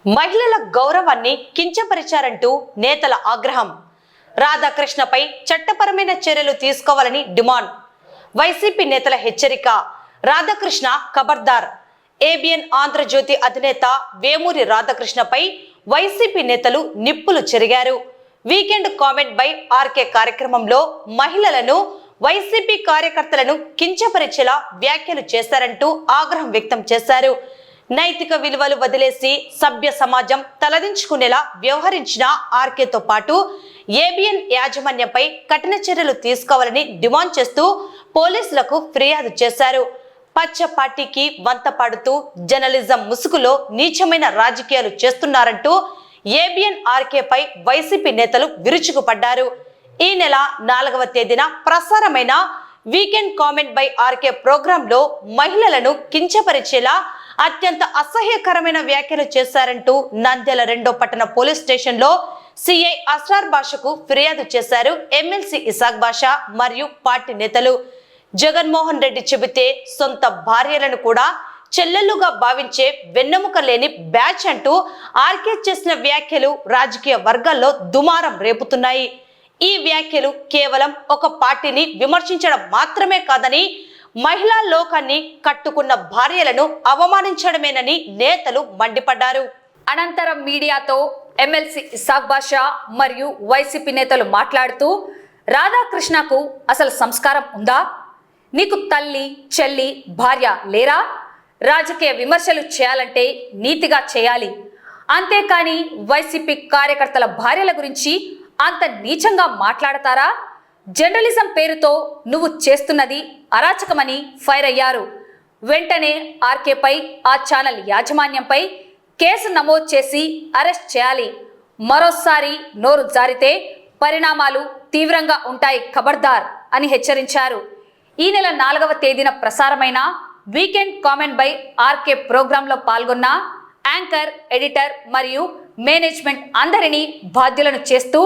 మహిళల గౌరవాన్ని కించపరిచారంటూ నేతల ఆగ్రహం. రాధాకృష్ణపై చట్టపరమైన చర్యలు తీసుకోవాలని డిమాండ్. వైసీపీ నేతల హెచ్చరిక. రాధాకృష్ణ ఖబర్దార్. ఏబిఎన్ ఆంధ్రజ్యోతి అధినేత వేమూరి రాధాకృష్ణపై వైసీపీ నేతలు నిప్పులు చెరిగారు. వీకెండ్ కామెంట్ బై ఆర్కే కార్యక్రమంలో మహిళలను, వైసీపీ కార్యకర్తలను కించపరిచేలా వ్యాఖ్యలు చేశారంటూ ఆగ్రహం వ్యక్తం చేశారు. నైతిక విలువలు వదిలేసి సభ్య సమాజం తలదించుకునేలా వ్యవహరించిన ఆర్కేతో పాటు ఏబిఎన్ యాజమాన్యంపై కఠిన చర్యలు తీసుకోవాలని డిమాండ్ చేస్తూ పోలీసులకు ఫిర్యాదు చేశారు. పచ్చ పార్టీకి వంత పాడుతూ జర్నలిజం ముసుగులో నీచమైన రాజకీయాలు చేస్తున్నారంటూ ఏబిఎన్ ఆర్కేపై వైసీపీ నేతలు విరుచుకుపడ్డారు. ఈ నెల 4వ తేదీన ప్రసారమైన వీకెండ్ కామెంట్ బై ఆర్కే ప్రోగ్రాంలో మహిళలను కించపరిచేలా అత్యంత అసహ్యకరమైన వ్యాఖ్యలు చేశారంటూ నంద్యాల 2వ పట్టణ పోలీస్ స్టేషన్ లో సిఐ అస్రార్ బాషకు ఫిర్యాదు చేశారు ఎమ్మెల్సీ ఇసాక్ బాషా మరియు పార్టీ నేతలు. జగన్మోహన్ రెడ్డి చెబితే సొంత భార్యలను కూడా చెల్లెళ్లుగా భావించే వెన్నెముక లేని బ్యాచ్ అంటూ ఆర్కే చేసిన వ్యాఖ్యలు రాజకీయ వర్గాల్లో దుమారం రేపుతున్నాయి. ఈ వ్యాఖ్యలు కేవలం ఒక పార్టీని విమర్శించడం మాత్రమే కాదని, మహిళా లోకాన్ని కట్టుకున్న భార్యలను అవమానించడమేనని నేతలు మండిపడ్డారు. అనంతరం మీడియాతో ఎమ్మెల్సీ ఇసాక్ బాషా మరియు వైసీపీ నేతలు మాట్లాడుతూ, రాధాకృష్ణకు అసలు సంస్కారం ఉందా? నీకు తల్లి, చెల్లి, భార్య లేరా? రాజకీయ విమర్శలు చేయాలంటే నీతిగా చేయాలి, అంతేకాని వైసీపీ కార్యకర్తల భార్యల గురించి అంత నీచంగా మాట్లాడతారా? జర్నలిజం పేరుతో నువ్వు చేస్తున్నది అరాచకమని ఫైర్ అయ్యారు. వెంటనే ఆర్కేపై, ఆ ఛానల్ యాజమాన్యంపై కేసు నమోదు చేసి అరెస్ట్ చేయాలి. మరోసారి నోరు జారితే పరిణామాలు తీవ్రంగా ఉంటాయి, ఖబర్దార్ అని హెచ్చరించారు. ఈ నెల 4వ తేదీన ప్రసారమైన వీకెండ్ కామెంట్ బై ఆర్కే ప్రోగ్రాంలో పాల్గొన్న యాంకర్, ఎడిటర్ మరియు మేనేజ్మెంట్ అందరినీ బాధ్యులను చేస్తూ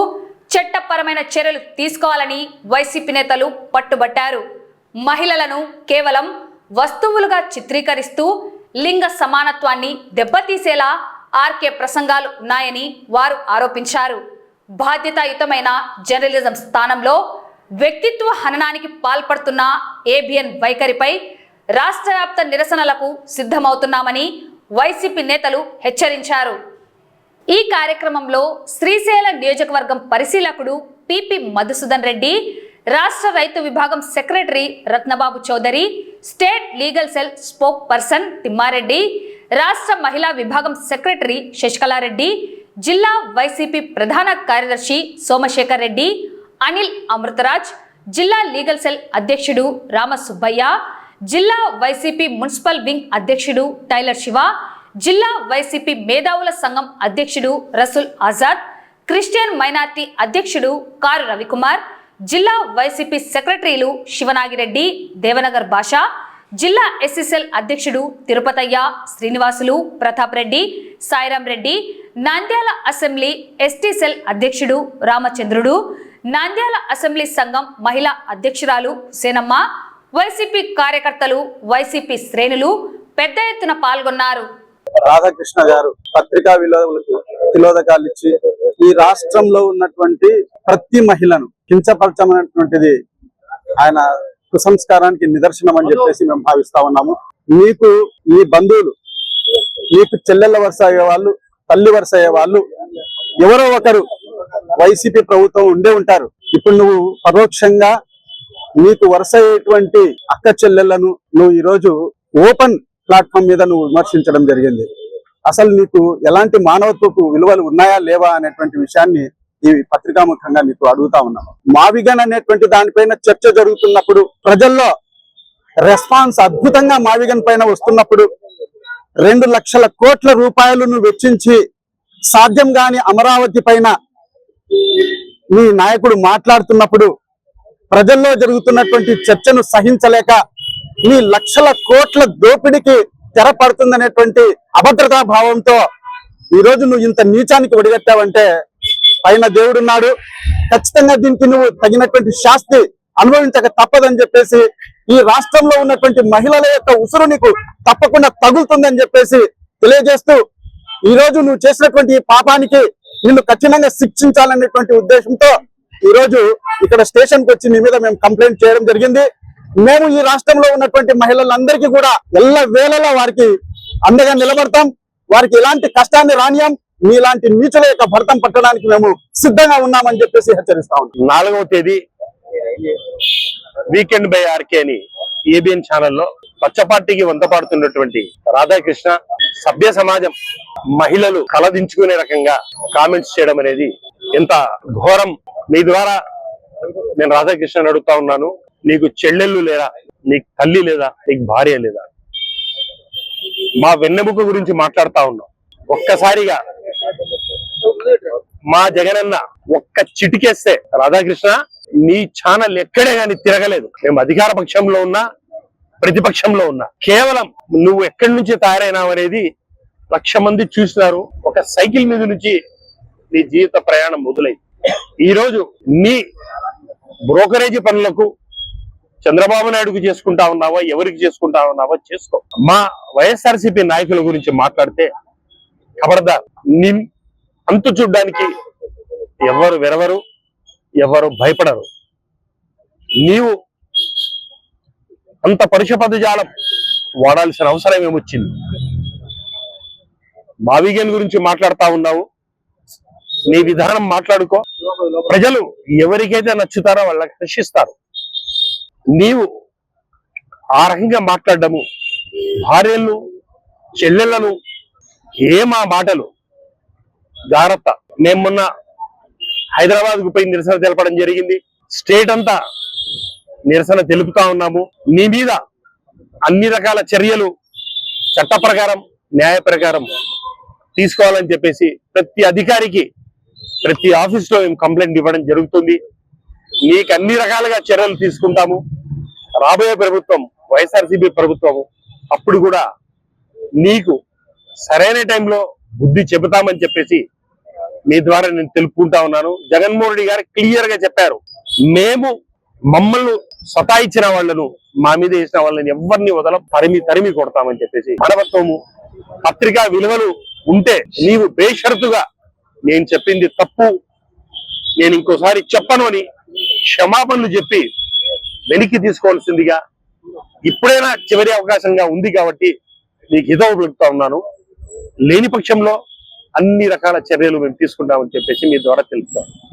చట్టపరమైన చర్యలు తీసుకోవాలని వైసీపీ నేతలు పట్టుబట్టారు. మహిళలను కేవలం వస్తువులుగా చిత్రీకరిస్తూ లింగ సమానత్వాన్ని దెబ్బతీసేలా ఆర్కే ప్రసంగాలు ఉన్నాయని వారు ఆరోపించారు. బాధ్యతాయుతమైన జర్నలిజం స్థానంలో వ్యక్తిత్వ హననానికి పాల్పడుతున్న ఏబిఎన్ వైఖరిపై రాష్ట్ర వ్యాప్త నిరసనలకు సిద్ధమవుతున్నామని వైసీపీ నేతలు హెచ్చరించారు. ఈ కార్యక్రమంలో శ్రీశైలం నియోజకవర్గం పరిశీలకుడు పిపి మధుసూదన్ రెడ్డి, రాష్ట్ర రైతు విభాగం secretary Ratnababu Chowdary, state legal cell spokesperson Thimmareddy, రాష్ట్ర మహిళా విభాగం సెక్రటరీ శశికళారెడ్డి, జిల్లా వైసీపీ ప్రధాన కార్యదర్శి సోమశేఖర్ రెడ్డి, అనిల్ అమృతరాజ్, జిల్లా లీగల్ సెల్ అధ్యక్షుడు రామసుబ్బయ్య, జిల్లా వైసీపీ మున్సిపల్ వింగ్ అధ్యక్షుడు టైలర్ శివ, జిల్లా వైసీపీ మేధావుల సంఘం అధ్యక్షుడు రసూల్ ఆజాద్, క్రిస్టియన్ మైనార్టీ అధ్యక్షుడు కారు రవికుమార్, జిల్లా వైసీపీ సెక్రటరీలు శివనాగిరెడ్డి, దేవనగర్ భాష, జిల్లా ఎస్సీసెల్ అధ్యక్షుడు Tirupathaiah, Srinivasulu, Pratap Reddy, Sairam Reddy, Nandyal assembly ST cell అధ్యక్షుడు రామచంద్రుడు, నంద్యాల అసెంబ్లీ సంఘం మహిళా అధ్యక్షురాలు హుసేనమ్మ, వైసీపీ కార్యకర్తలు, వైసీపీ శ్రేణులు పెద్ద ఎత్తున పాల్గొన్నారు. రాధాకృష్ణ గారు పత్రికా విలువలకు తిలోదకాలు ఇచ్చి ఈ రాష్ట్రంలో ఉన్నటువంటి ప్రతి మహిళను కించపరచమైనటువంటిది ఆయన కుసంస్కారానికి నిదర్శనం అని చెప్పేసి మేము భావిస్తా ఉన్నాము. మీకు మీ బంధువులు, మీకు చెల్లెళ్ళ వరుస అయ్యే వాళ్ళు, తల్లి వరుస అయ్యే వాళ్ళు ఎవరో ఒకరు వైసీపీ ప్రభుత్వం ఉండే ఉంటారు. ఇప్పుడు నువ్వు పరోక్షంగా నీకు వరుస అయ్యేటువంటి అక్క చెల్లెళ్లను నువ్వు ఈరోజు ఓపెన్ ప్లాట్ఫామ్ మీద నువ్వు విమర్శించడం జరిగింది. అసలు నీకు ఎలాంటి మానవత్వపు విలువలు ఉన్నాయా లేవా అనేటువంటి విషయాన్ని ఈ పత్రికాముఖంగా నీకు అడుగుతా ఉన్నాము. మావిగన్ అనేటువంటి దానిపైన చర్చ జరుగుతున్నప్పుడు, ప్రజల్లో రెస్పాన్స్ అద్భుతంగా మావిగన్ పైన వస్తున్నప్పుడు, 2 లక్షల కోట్ల రూపాయలను వెచ్చించి సాధ్యం కాని అమరావతి పైన మీ నాయకుడు మాట్లాడుతున్నప్పుడు, ప్రజల్లో జరుగుతున్నటువంటి చర్చను సహించలేక మీ లక్షల కోట్ల దోపిడీకి తెరపడుతుందనేటువంటి అభద్రతా భావంతో ఈరోజు నువ్వు ఇంత నీచానికి ఒడిగట్టావంటే పైన దేవుడున్నాడు, ఖచ్చితంగా దీనికి నువ్వు తగినటువంటి శాస్తి అనుభవించక తప్పదని చెప్పేసి, ఈ రాష్ట్రంలో ఉన్నటువంటి మహిళల యొక్క ఉసురు నీకు తప్పకుండా తగులుతుందని చెప్పేసి తెలియజేస్తూ, ఈ రోజు నువ్వు చేసినటువంటి ఈ పాపానికి నిన్ను కఠినంగా శిక్షించాలనేటువంటి ఉద్దేశంతో ఈ రోజు ఇక్కడ స్టేషన్ కి వచ్చి నీ మీద మేము కంప్లైంట్ చేయడం జరిగింది. మేము ఈ రాష్ట్రంలో ఉన్నటువంటి మహిళలందరికీ కూడా ఎల్ల వేళలా వారికి అండగా నిలబడతాం. వారికి ఎలాంటి కష్టాన్ని రానియం. మీలాంటి నీచుల యొక్క భర్తం పట్టడానికి మేము సిద్ధంగా ఉన్నామని చెప్పేసి హెచ్చరిస్తా ఉన్నాం. 4వ తేదీ వీకెండ్ బై ఆర్కే అని ఏబిఎన్ ఛానల్లో పచ్చపార్టీకి వంతపాడుతున్నటువంటి రాధాకృష్ణ సభ్య సమాజం మహిళలు కలదించుకునే రకంగా కామెంట్స్ చేయడం అనేది ఎంత ఘోరం. మీ ద్వారా నేను రాధాకృష్ణ అడుగుతా ఉన్నాను, నీకు చెల్లెళ్ళు లేరా? నీకు తల్లి లేదా? నీకు భార్య లేదా? మా వెన్నెముక గురించి మాట్లాడుతా ఉన్నాం. ఒక్కసారిగా మా జగనన్న ఒక్క చిటికేస్తే రాధాకృష్ణ నీ ఛానల్ ఎక్కడే గాని తిరగలేదు. మేము అధికార పక్షంలో ఉన్నా ప్రతిపక్షంలో ఉన్నా కేవలం నువ్వు ఎక్కడి నుంచి తయారైనావు అనేది 1,00,000 మంది చూసినారు. ఒక సైకిల్ మీద నుంచి నీ జీవిత ప్రయాణం మొదలైంది. ఈ రోజు నీ బ్రోకరేజీ పనులకు చంద్రబాబు నాయుడుకు చేసుకుంటా ఉన్నావా, ఎవరికి చేసుకుంటా ఉన్నావా చేసుకో. మా వైఎస్ఆర్సీపీ నాయకుల గురించి మాట్లాడితే ఖబర్దార్. నీ అంతు చూడ్డానికి ఎవరు వెరవరు, ఎవరు భయపడరు. నీవు అంత పరుష పదజాలం వాడాల్సిన అవసరం ఏమొచ్చింది? మావిగన్ గురించి మాట్లాడుతా ఉన్నావు. నీ విధానం మాట్లాడుకో. ప్రజలు ఎవరికైతే నచ్చుతారో వాళ్ళకి హర్షిస్తారు. నీవు ఆ రకంగా మాట్లాడము, భార్యలను చెల్లెళ్లను ఏమా మాటలు జాగ్రత్త. మేము మొన్న హైదరాబాద్ కు పోయి నిరసన తెలపడం జరిగింది. స్టేట్ అంతా నిరసన తెలుపుతా ఉన్నాము. నీ మీద అన్ని రకాల చర్యలు చట్ట ప్రకారం న్యాయ ప్రకారం తీసుకోవాలని చెప్పేసి ప్రతి అధికారికి ప్రతి ఆఫీస్ లో మేము కంప్లైంట్ ఇవ్వడం జరుగుతుంది. నీకు అన్ని రకాలుగా చర్యలు తీసుకుంటాము. రాబోయే ప్రభుత్వం వైఎస్ఆర్సీపీ ప్రభుత్వము అప్పుడు కూడా నీకు సరైన టైంలో బుద్ధి చెబుతామని చెప్పేసి మీ ద్వారా నేను తెలుపుకుంటా ఉన్నాను. జగన్మోహన్ రెడ్డి గారు క్లియర్ గా చెప్పారు, మేము మమ్మల్ని సతాయించిన వాళ్ళను, మా మీద వేసిన వాళ్ళని ఎవరిని వదలం, తరిమి కొడతామని చెప్పేసి మానవత్వము పత్రికా విలువలు ఉంటే నీవు బేషరతుగా నేను చెప్పింది తప్పు, నేను ఇంకోసారి చెప్పను అని క్షమాపణలు చెప్పి వెనక్కి తీసుకోవాల్సిందిగా ఇప్పుడైనా చివరి అవకాశంగా ఉంది కాబట్టి నీకు హితవు పలుకుతా ఉన్నాను. లేని పక్షంలో అన్ని రకాల చర్యలు మేము తీసుకుంటామని చెప్పేసి మీ ద్వారా తెలుపుతాం.